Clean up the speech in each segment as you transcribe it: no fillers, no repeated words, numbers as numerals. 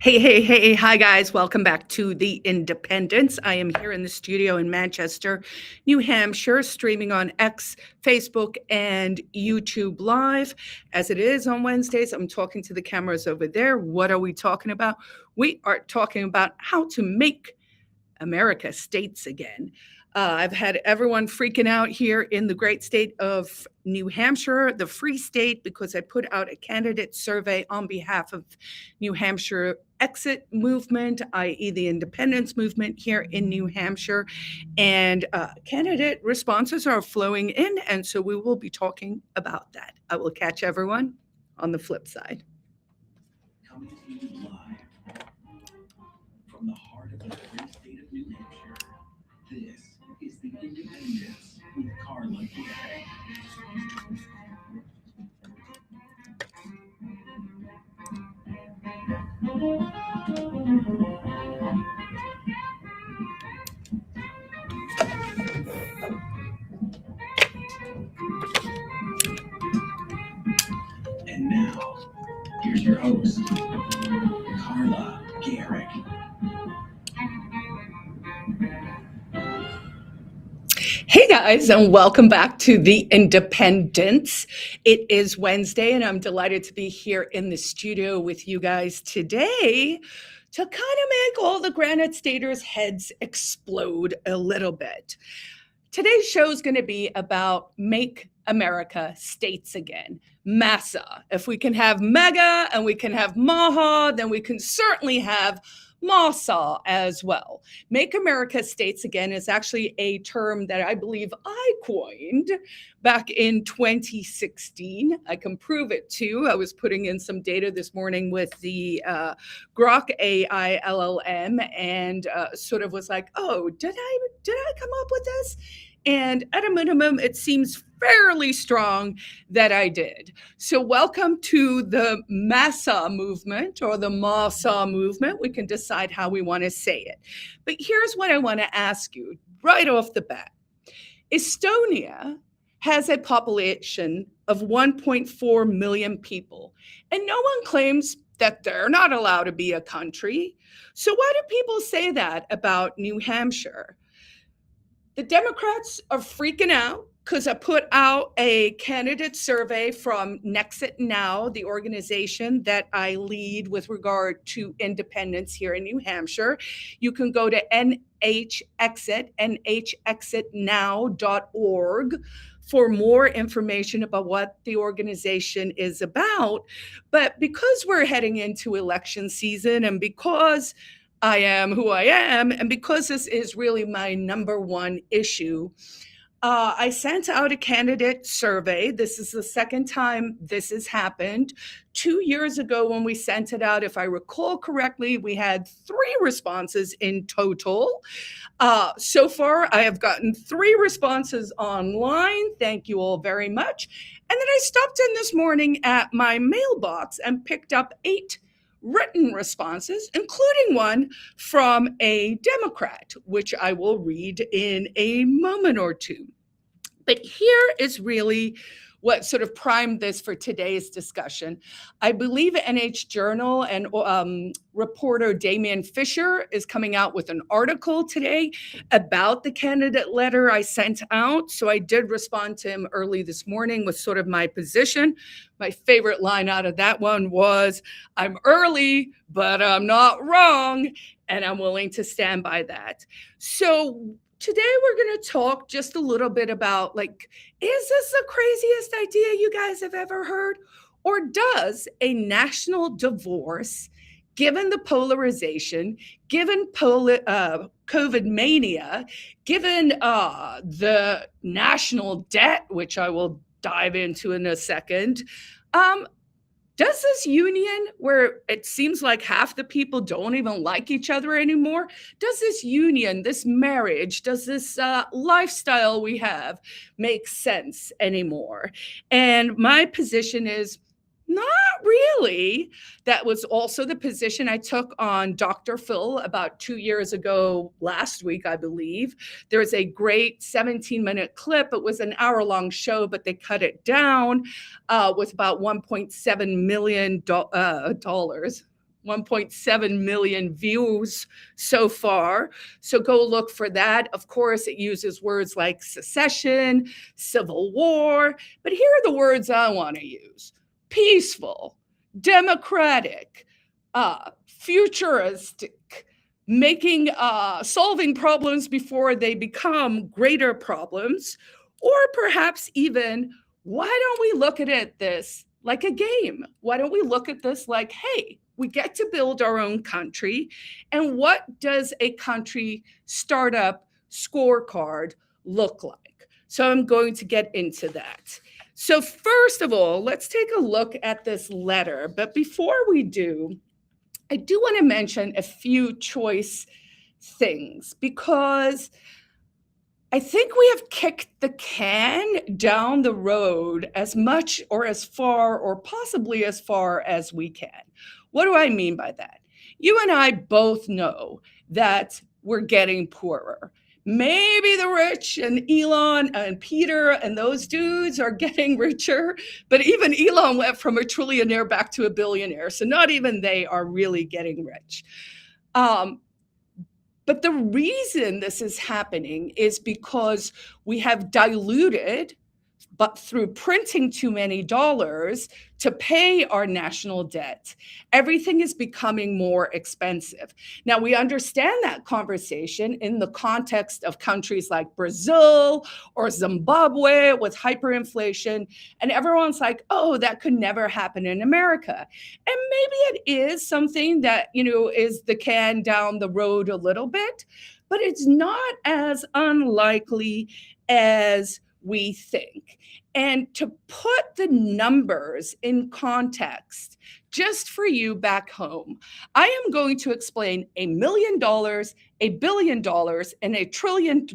Hey, hi guys. Welcome back to The Independence. I am here in the studio in Manchester, New Hampshire, streaming on X, Facebook, and YouTube Live. As it is on Wednesdays, I'm talking to the cameras over there. What are we talking about? We are talking about how to make America states again. I've had everyone freaking out here in the great state of New Hampshire, the free state, because I put out a candidate survey on behalf of New Hampshire exit movement, i.e. the independence movement here in New Hampshire. And candidate responses are flowing in, and so we will be talking about that. I will catch everyone on the flip side. Coming to you live from the heart of the great state of New Hampshire, this is The Independence with Carla Gericke. And now, here's your host, Carla Gericke. Hey guys, and welcome back to The Independence. It is Wednesday, and I'm delighted to be here in the studio with you guys today to kind of make all the Granite Staters' heads explode a little bit. Today's show is going to be about Make America States Again. MASA. If we can have MEGA and we can have MAHA, then we can certainly have MASA as well. Make America States Again is actually a term that I believe I coined back in 2016. I can prove it too. I was putting in some data this morning with the Grok AI LLM and sort of was like, oh, did I come up with this? And at a minimum, it seems fairly strong that I did. So welcome to the MASA movement or the MASA movement. We can decide how we want to say it. But here's what I want to ask you right off the bat. Estonia has a population of 1.4 million people, and no one claims that they're not allowed to be a country. So why do people say that about New Hampshire? The Democrats are freaking out because I put out a candidate survey from Nexit Now, the organization that I lead with regard to independence here in New Hampshire. You can go to nhexitnow.org for more information about what the organization is about. But because we're heading into election season and because I am who I am, and because this is really my number one issue, I sent out a candidate survey. This is the second time this has happened. 2 years ago when we sent it out, if I recall correctly, we had 3 responses in total. So far, I have gotten 3 responses online. Thank you all very much. And then I stopped in this morning at my mailbox and picked up 8 written responses, including one from a Democrat, which I will read in a moment or two. But here is really what sort of primed this for today's discussion. I believe NH Journal and reporter Damian Fisher is coming out with an article today about the candidate letter I sent out. So I did respond to him early this morning with sort of my position. My favorite line out of that one was, I'm early, but I'm not wrong, and I'm willing to stand by that. So today we're going to talk just a little bit about, like, is this the craziest idea you guys have ever heard? Or does a national divorce, given the polarization, given COVID mania, given the national debt, which I will dive into in a second, does this union, where it seems like half the people don't even like each other anymore, does this union, this marriage, does this lifestyle we have make sense anymore? And my position is not really. That was also the position I took on Dr. Phil about 2 years ago, last week, I believe. There's a great 17-minute clip. It was an hour-long show, but they cut it down with about $1.7 million. 1.7 million views so far. So go look for that. Of course, it uses words like secession, civil war, but here are the words I want to use: peaceful, democratic, futuristic, making solving problems before they become greater problems, or perhaps even, why don't we look at this like a game? Why don't we look at this like, hey, we get to build our own country, and what does a country startup scorecard look like? So I'm going to get into that. So first of all, let's take a look at this letter. But before we do, I do want to mention a few choice things, because I think we have kicked the can down the road as much or as far or possibly as far as we can. What do I mean by that? You and I both know that we're getting poorer. Maybe the rich and Elon and Peter and those dudes are getting richer, but even Elon went from a trillionaire back to a billionaire. So not even they are really getting rich. But the reason this is happening is because we have diluted, but through printing too many dollars to pay our national debt, everything is becoming more expensive. Now, we understand that conversation in the context of countries like Brazil or Zimbabwe with hyperinflation, and everyone's like, oh, that could never happen in America. And maybe it is something that, is the can down the road a little bit, but it's not as unlikely as we think. And to put the numbers in context, just for you back home, I am going to explain $1 million, $1 billion, and $1 trillion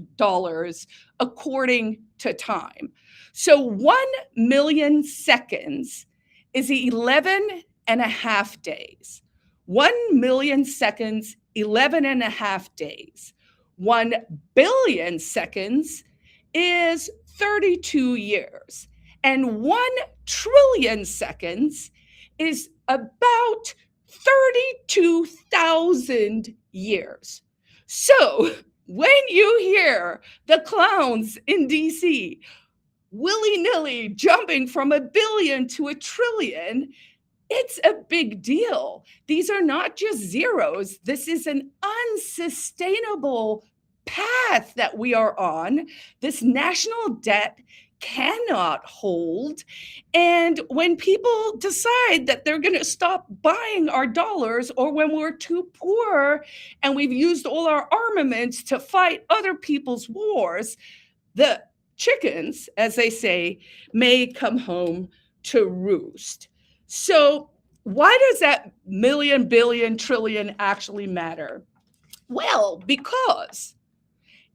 according to time. So 1 million seconds is 11 and a half days. 1 million seconds, 11 and a half days. 1 billion seconds is 32 years. And 1 trillion seconds is about 32,000 years. So when you hear the clowns in DC willy-nilly jumping from 1 billion to 1 trillion, it's a big deal. These are not just zeros. This is an unsustainable path that we are on. This national debt cannot hold. And when people decide that they're going to stop buying our dollars, or when we're too poor and we've used all our armaments to fight other people's wars, the chickens, as they say, may come home to roost. So why does that million, billion, trillion actually matter? Well, because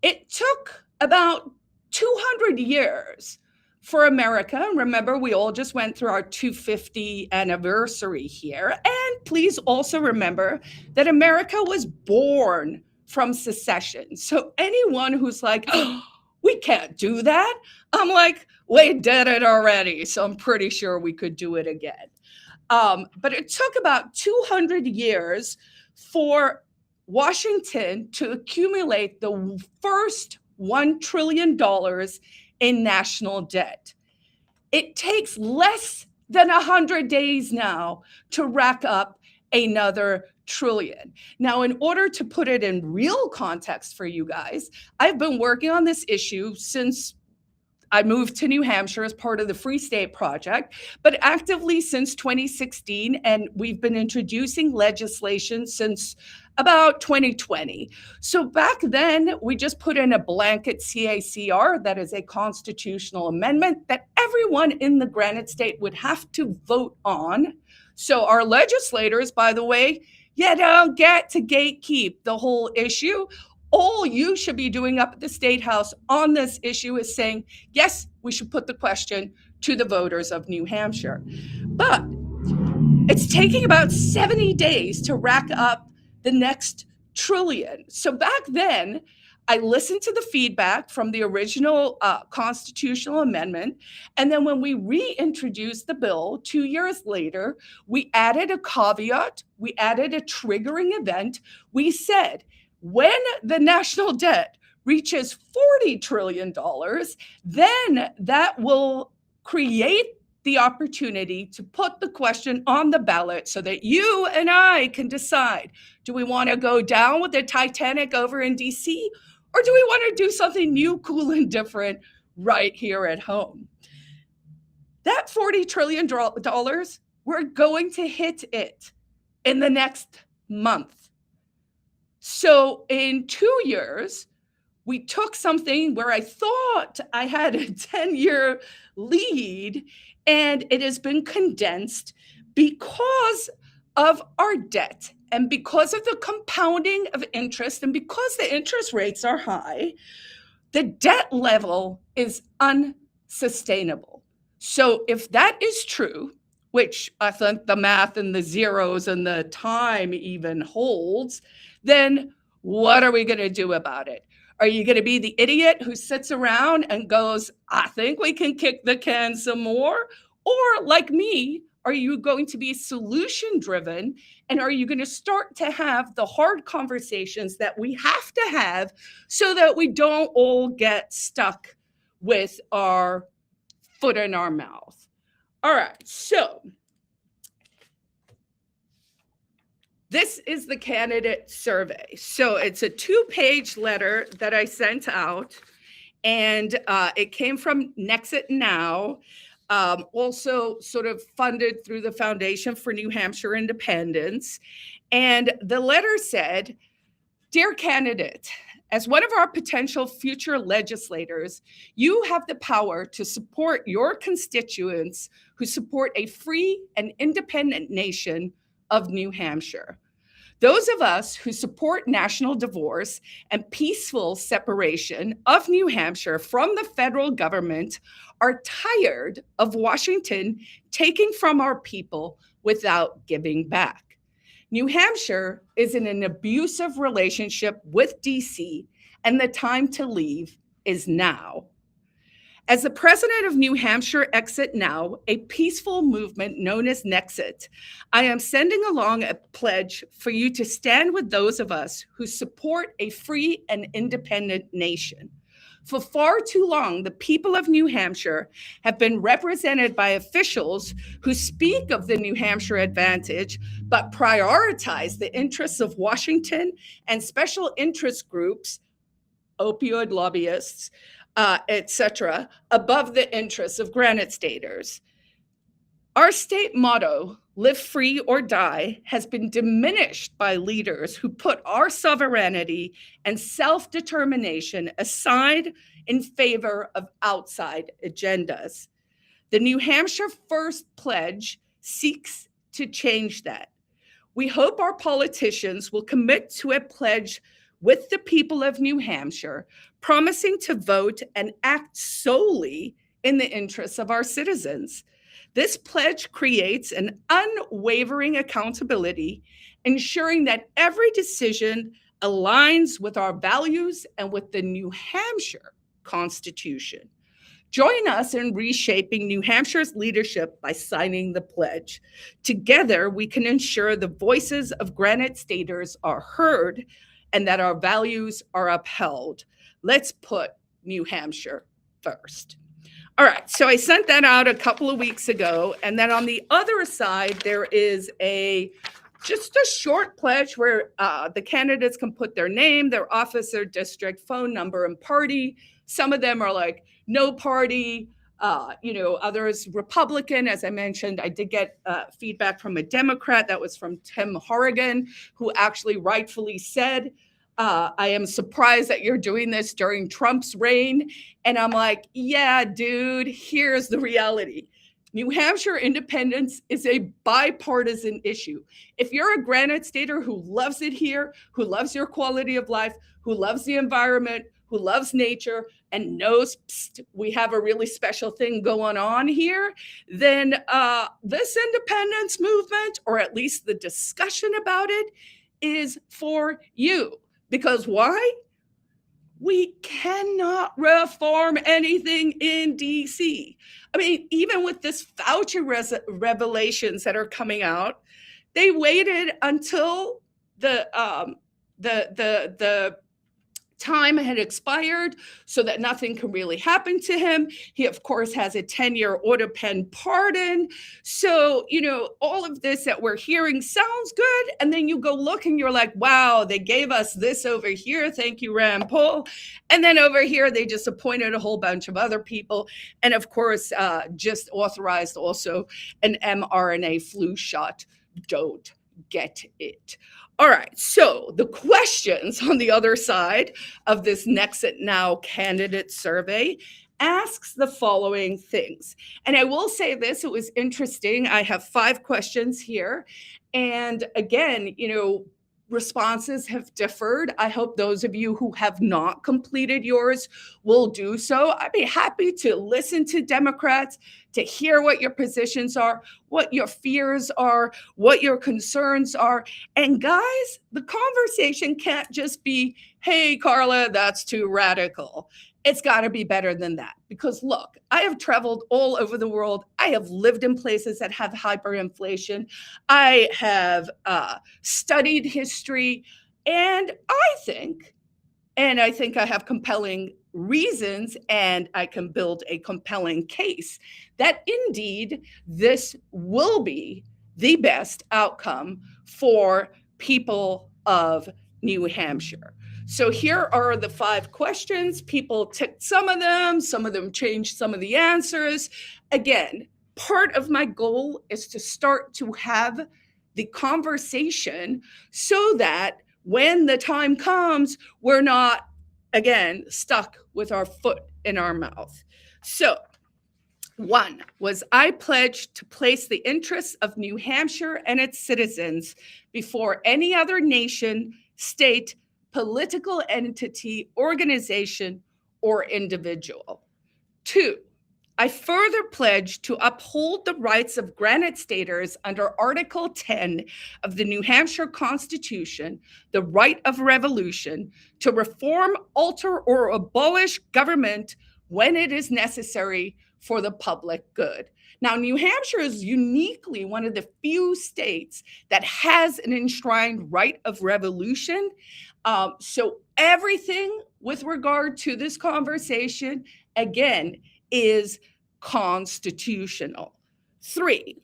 it took about 200 years for America. Remember, we all just went through our 250th anniversary here. And please also remember that America was born from secession. So anyone who's like, oh, we can't do that, I'm like, we did it already. So I'm pretty sure we could do it again. But it took about 200 years for Washington to accumulate the first $1 trillion in national debt. It takes less than 100 days now to rack up another trillion. Now, in order to put it in real context for you guys, I've been working on this issue since I moved to New Hampshire as part of the Free State Project, but actively since 2016, and we've been introducing legislation since about 2020. So back then, we just put in a blanket CACR, that is a constitutional amendment that everyone in the Granite State would have to vote on. So our legislators, by the way, you don't get to gatekeep the whole issue. All you should be doing up at the State House on this issue is saying, yes, we should put the question to the voters of New Hampshire. But it's taking about 70 days to rack up the next trillion. So back then, I listened to the feedback from the original constitutional amendment. And then when we reintroduced the bill 2 years later, we added a caveat, we added a triggering event. We said, when the national debt reaches $40 trillion, then that will create the opportunity to put the question on the ballot so that you and I can decide, do we want to go down with the Titanic over in DC, or do we want to do something new, cool, and different right here at home? That $40 trillion, we're going to hit it in the next month. So in 2 years, we took something where I thought I had a 10-year lead, and it has been condensed because of our debt and because of the compounding of interest, and because the interest rates are high, the debt level is unsustainable. So if that is true, which I think the math and the zeros and the time even holds, then what are we going to do about it? Are you going to be the idiot who sits around and goes, I think we can kick the can some more? Or like me, are you going to be solution driven? And are you going to start to have the hard conversations that we have to have so that we don't all get stuck with our foot in our mouth? All right, so this is the candidate survey. So it's a 2-page letter that I sent out, and it came from Nexit Now, also sort of funded through the Foundation for New Hampshire Independence. And the letter said, "Dear candidate, as one of our potential future legislators, you have the power to support your constituents who support a free and independent nation of New Hampshire. Those of us who support national divorce and peaceful separation of New Hampshire from the federal government are tired of Washington taking from our people without giving back. New Hampshire is in an abusive relationship with DC, and the time to leave is now. As the president of New Hampshire Exit Now, a peaceful movement known as Nexit, I am sending along a pledge for you to stand with those of us who support a free and independent nation. For far too long, the people of New Hampshire have been represented by officials who speak of the New Hampshire advantage, but prioritize the interests of Washington and special interest groups, opioid lobbyists, etc., above the interests of Granite Staters. Our state motto, live free or die, has been diminished by leaders who put our sovereignty and self-determination aside in favor of outside agendas. The New Hampshire First Pledge seeks to change that. We hope our politicians will commit to a pledge with the people of New Hampshire, promising to vote and act solely in the interests of our citizens. This pledge creates an unwavering accountability, ensuring that every decision aligns with our values and with the New Hampshire Constitution. Join us in reshaping New Hampshire's leadership by signing the pledge. Together, we can ensure the voices of Granite Staters are heard and that our values are upheld. Let's put New Hampshire first. All right, so I sent that out a couple of weeks ago. And then on the other side, there is just a short pledge where the candidates can put their name, their office, their district, phone number, and party. Some of them are like no party, others Republican. As I mentioned, I did get feedback from a Democrat. That was from Tim Horrigan, who actually rightfully said, I am surprised that you're doing this during Trump's reign. And I'm like, yeah, dude, here's the reality. New Hampshire independence is a bipartisan issue. If you're a Granite Stater who loves it here, who loves your quality of life, who loves the environment, who loves nature, and knows we have a really special thing going on here, then this independence movement, or at least the discussion about it, is for you. Because why? We cannot reform anything in DC. I mean, even with this Fauci revelations that are coming out, they waited until the the time had expired so that nothing can really happen to him. He, of course, has a 10-year order pen pardon. So, all of this that we're hearing sounds good. And then you go look and you're like, wow, they gave us this over here. Thank you, Rand Paul. And then over here, they just appointed a whole bunch of other people. And of course, just authorized also an mRNA flu shot. Don't get it. All right, so the questions on the other side of this Nexit Now candidate survey asks the following things. And I will say this, it was interesting. I have 5 questions here. And again, responses have differed. I hope those of you who have not completed yours will do so. I'd be happy to listen to Democrats, to hear what your positions are, what your fears are, what your concerns are. And guys, the conversation can't just be, hey, Carla, that's too radical. It's got to be better than that. Because look, I have traveled all over the world. I have lived in places that have hyperinflation. I have studied history. And I think I have compelling reasons, and I can build a compelling case that indeed this will be the best outcome for people of New Hampshire. So here are the 5 questions. People ticked some of them changed some of the answers. Again, part of my goal is to start to have the conversation so that when the time comes, we're not, again, stuck with our foot in our mouth. So 1 was, I pledge to place the interests of New Hampshire and its citizens before any other nation, state, political entity, organization, or individual. 2, I further pledge to uphold the rights of Granite Staters under Article 10 of the New Hampshire Constitution, the right of revolution, to reform, alter, or abolish government when it is necessary for the public good. Now, New Hampshire is uniquely one of the few states that has an enshrined right of revolution. So everything with regard to this conversation, again, is constitutional. 3,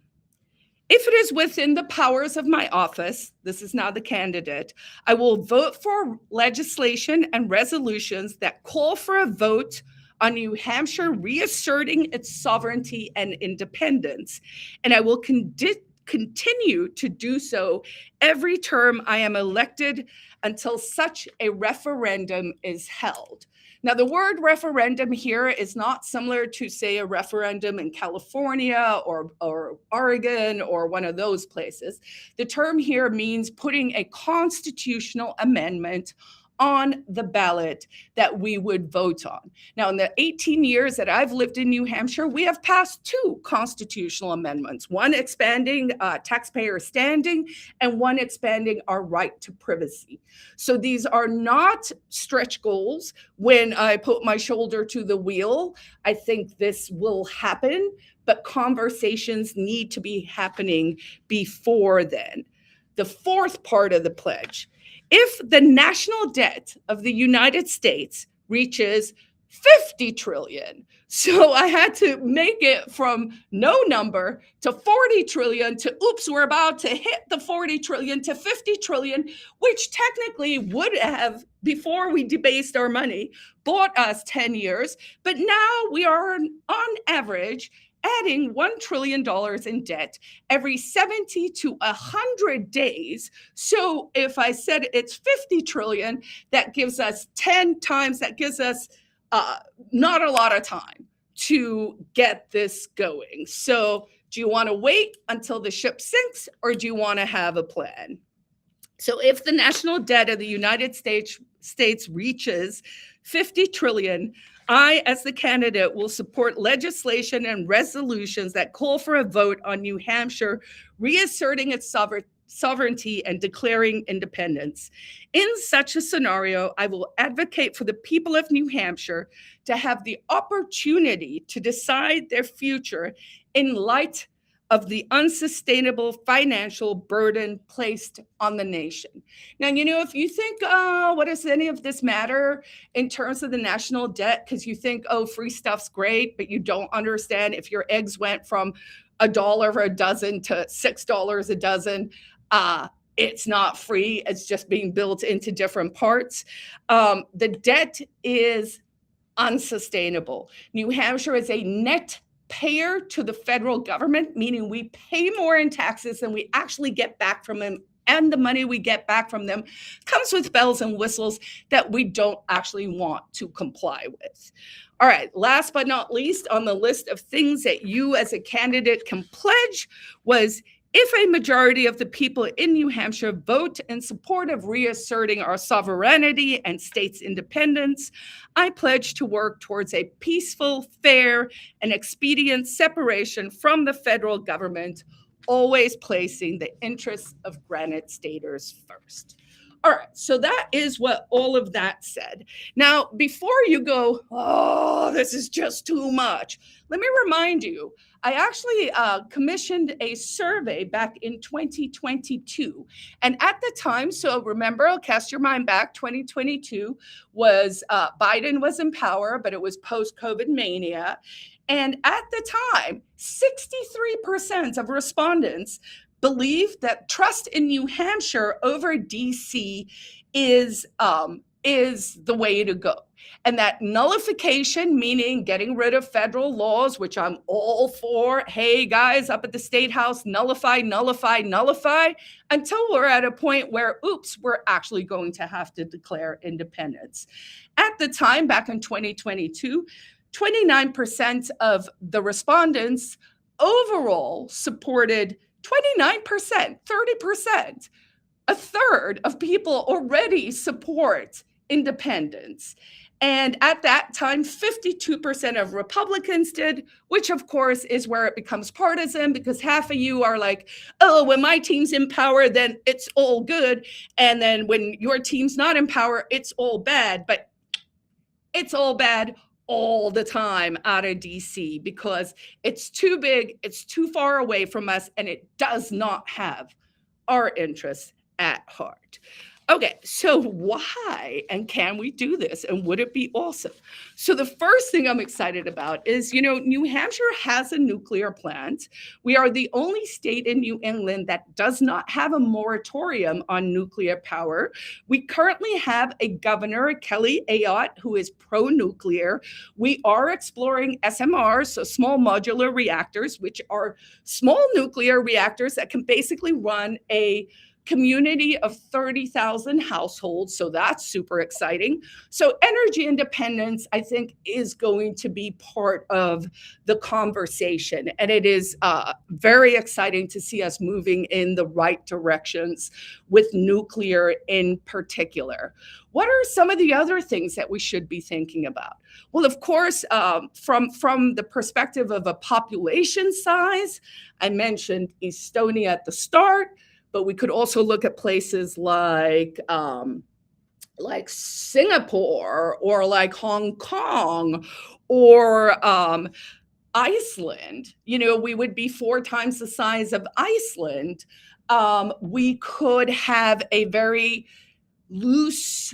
if it is within the powers of my office, this is now the candidate, I will vote for legislation and resolutions that call for a vote on New Hampshire reasserting its sovereignty and independence. And I will continue to do so every term I am elected until such a referendum is held. Now, the word referendum here is not similar to, say, a referendum in California or Oregon or one of those places. The term here means putting a constitutional amendment on the ballot that we would vote on. Now, in the 18 years that I've lived in New Hampshire, we have passed 2 constitutional amendments, one expanding taxpayer standing and one expanding our right to privacy. So these are not stretch goals. When I put my shoulder to the wheel, I think this will happen, but conversations need to be happening before then. The 4th part of the pledge: if the national debt of the United States reaches 50 trillion, so I had to make it from no number to 40 trillion to, oops, we're about to hit the 40 trillion to 50 trillion, which technically would have, before we debased our money, bought us 10 years. But now we are on average adding $1 trillion in debt every 70 to 100 days. So if I said it's 50 trillion, that gives us 10 times, that gives us not a lot of time to get this going. So do you want to wait until the ship sinks, or do you want to have a plan? So if the national debt of the United States reaches 50 trillion, I, as the candidate, will support legislation and resolutions that call for a vote on New Hampshire reasserting its sovereignty and declaring independence. In such a scenario, I will advocate for the people of New Hampshire to have the opportunity to decide their future in light of the unsustainable financial burden placed on the nation. Now, if you think, oh, what does any of this matter in terms of the national debt? Because you think, oh, free stuff's great, but you don't understand if your eggs went from $1 a dozen to $6 a dozen. It's not free. It's just being built into different parts. The debt is unsustainable. New Hampshire is a net payer to the federal government, meaning we pay more in taxes than we actually get back from them. And the money we get back from them comes with bells and whistles that we don't actually want to comply with. All right, last but not least on the list of things that you as a candidate can pledge was, if a majority of the people in New Hampshire vote in support of reasserting our sovereignty and state's independence, I pledge to work towards a peaceful, fair, and expedient separation from the federal government, always placing the interests of Granite Staters first. All right, so that is what all of that said. Now, before you go, oh, this is just too much, let me remind you, I actually commissioned a survey back in 2022. And at the time, so remember, I'll cast your mind back, 2022 was, Biden was in power, but it was post-COVID mania. And at the time, 63% of respondents believe that trust in New Hampshire over DC is the way to go. And that nullification, meaning getting rid of federal laws, which I'm all for. Hey, guys, up at the State House, nullify, nullify, nullify, until we're at a point where, oops, we're actually going to have to declare independence. At the time, back in 2022, 29% of the respondents overall supported 29%, 30%. A third of people already support independence. And at that time, 52% of Republicans did, which of course is where it becomes partisan, because half of you are like, oh, when my team's in power, then it's all good. And then when your team's not in power, it's all bad. But it's all bad all the time out of DC because it's too big, it's too far away from us, and it does not have our interests at heart. Okay, so why and can we do this, and would it be awesome? So the first thing I'm excited about is, New Hampshire has a nuclear plant. We are the only state in New England that does not have a moratorium on nuclear power. We currently have a governor, Kelly Ayotte, who is pro-nuclear. We are exploring SMRs, so small modular reactors, which are small nuclear reactors that can basically run a community of 30,000 households. So that's super exciting. So energy independence, I think, is going to be part of the conversation. And it is very exciting to see us moving in the right directions with nuclear in particular. What are some of the other things that we should be thinking about? Well, of course, from the perspective of a population size, I mentioned Estonia at the start, but we could also look at places like Singapore or like Hong Kong or Iceland. We would be 4 times the size of Iceland. We could have a very loose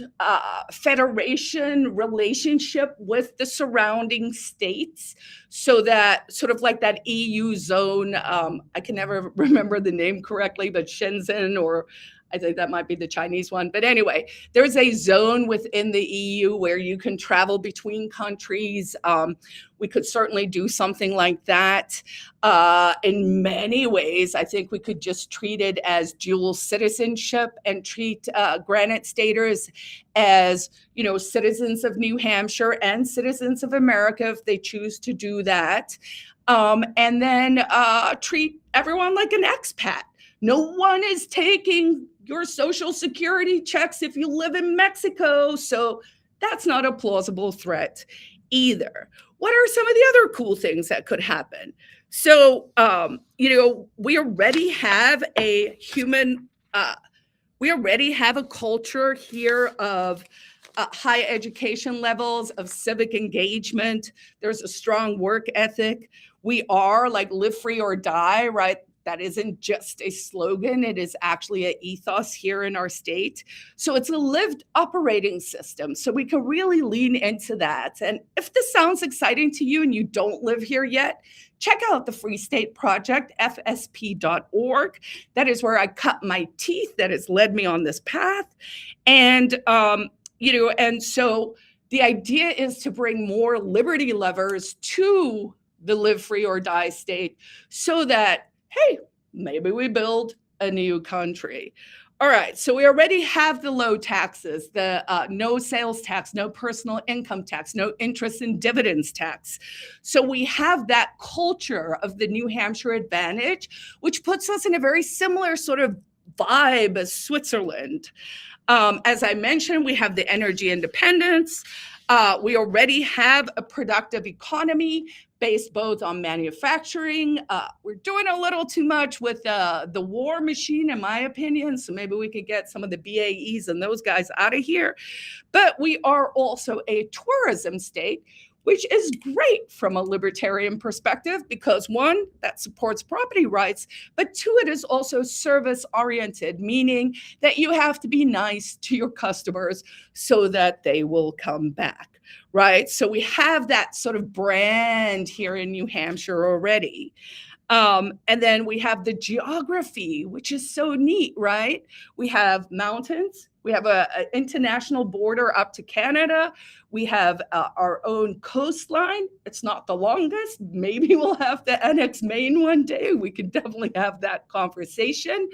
federation relationship with the surrounding states, so that sort of like that EU zone, I can never remember the name correctly, but Shenzhen, or I think that might be the Chinese one. But anyway, there's a zone within the EU where you can travel between countries. We could certainly do something like that. In many ways, I think we could just treat it as dual citizenship and treat Granite Staters as, citizens of New Hampshire and citizens of America if they choose to do that. And then treat everyone like an expat. No one is taking your social security checks if you live in Mexico. So that's not a plausible threat either. What are some of the other cool things that could happen? So, we already have a we already have a culture here of high education levels, of civic engagement. There's a strong work ethic. We are like live free or die, right? That isn't just a slogan, it is actually an ethos here in our state. So it's a lived operating system. So we can really lean into that. And if this sounds exciting to you and you don't live here yet, check out the Free State Project, fsp.org. That is where I cut my teeth. That has led me on this path. And, and so the idea is to bring more liberty levers to the live free or die state so that, hey, maybe we build a new country. All right, so we already have the low taxes, the no sales tax, no personal income tax, no interest and dividends tax. So we have that culture of the New Hampshire advantage, which puts us in a very similar sort of vibe as Switzerland. As I mentioned, we have the energy independence. We already have a productive economy based both on manufacturing. We're doing a little too much with the war machine, in my opinion. So maybe we could get some of the BAEs and those guys out of here. But we are also a tourism state, which is great from a libertarian perspective because one, that supports property rights, but two, it is also service oriented, meaning that you have to be nice to your customers so that they will come back, right? So we have that sort of brand here in New Hampshire already. And then we have the geography, which is so neat, right? We have mountains. We have an international border up to Canada. We have our own coastline. It's not the longest. Maybe we'll have to annex Maine one day. We could definitely have that conversation.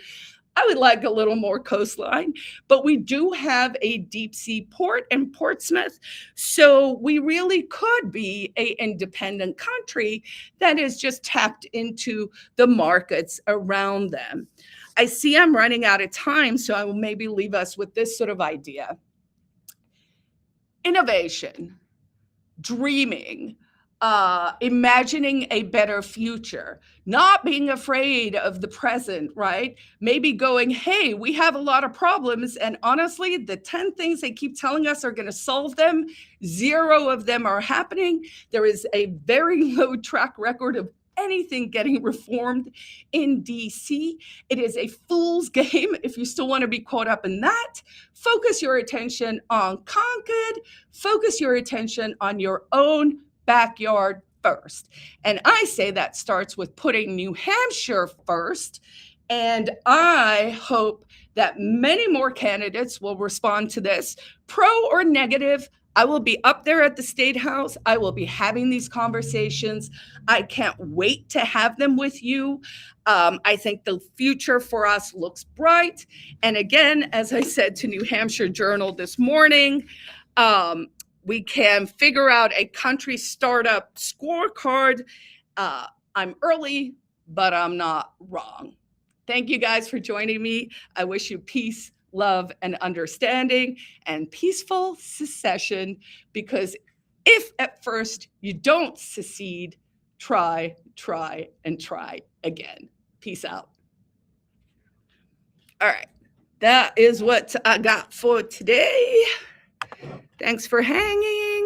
I would like a little more coastline, but we do have a deep sea port in Portsmouth. So we really could be an independent country that is just tapped into the markets around them. I see I'm running out of time, so I will maybe leave us with this sort of idea. Innovation, dreaming, imagining a better future, not being afraid of the present, right? Maybe going, hey, we have a lot of problems. And honestly, the 10 things they keep telling us are going to solve them, 0 of them are happening. There is a very low track record of anything getting reformed in DC. It is a fool's game if you still want to be caught up in that. Focus your attention on Concord, focus your attention on your own backyard first. And I say that starts with putting New Hampshire first. And I hope that many more candidates will respond to this, pro or negative. I will be up there at the State House. I will be having these conversations. I can't wait to have them with you. I think the future for us looks bright. And again, as I said to New Hampshire Journal this morning, we can figure out a country startup scorecard. I'm early, but I'm not wrong. Thank you guys for joining me. I wish you peace, love, and understanding, and peaceful secession, because if at first you don't secede, try, and try again. Peace out. All right, that is what I got for today. Thanks for hanging.